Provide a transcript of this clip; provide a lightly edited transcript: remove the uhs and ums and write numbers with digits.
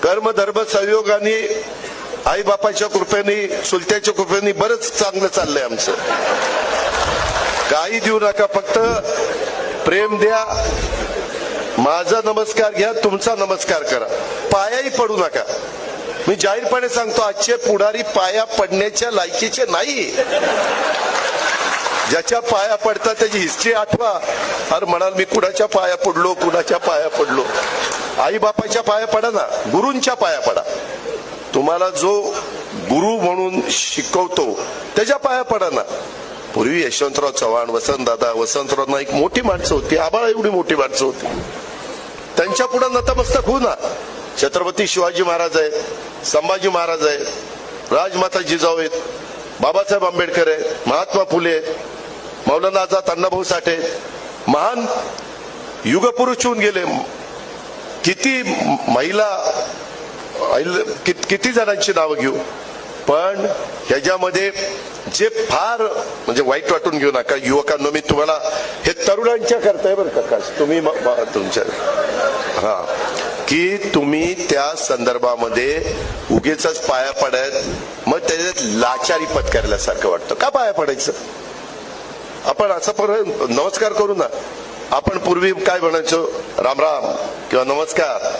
कर्म धर्म संयोगाने आई बापाच्या कृपेने चुलत्याच्या कृपेने बरंच चांगलं चाललंय आमचं. काही देऊ नका, फक्त प्रेम द्या. माझा नमस्कार घ्या, तुमचा नमस्कार करा, पायाही पडू नका. मी जाहीरपणे सांगतो, आजचे पुढारी पाया पडण्याच्या लायकीचे नाही. ज्याच्या पाया पडतात त्याची हिस्ट्री आठवा. अरे म्हणाल मी कुणाच्या पाया पडलो, कुणाच्या पाया पडलो. आई बापाच्या पाया पडा ना, गुरूंच्या पाया पडा. तुम्हाला जो गुरु म्हणून शिकवतो त्याच्या पाया पडा ना. पूर्वी यशवंतराव चव्हाण, वसंतराव नाईक मोठी माणसं होती, आबाळा एवढी मोठी माणसं होती. त्यांच्या पुढे नतमस्तक होऊ ना. छत्रपती शिवाजी महाराज आहेत, संभाजी महाराज आहेत, राजमाता जिजाऊ आहेत, बाबासाहेब आंबेडकर आहेत, महात्मा फुले आहेत, मौलाना आझाद अण्णाभाऊ साठे, महान युगपुरुष होऊन गेले. किती महिला, किती जणांची नावं घेऊ. पण ह्याच्यामध्ये जे फार म्हणजे वाईट वाटून घेऊ नका युवकांनो, मी तुम्हाला हे तरुणांच्या करताय बरं का, तुम्ही तुमच्या की तुम्ही त्या संदर्भामध्ये उगीच पाया पडत, मग त्याच्यात लाचारी पत्करल्यासारखं वाटतं. का पाया पडायचं? आपण असं नमस्कार करू ना. आपण पूर्वी काय म्हणायचो, राम राम किंवा नमस्कार.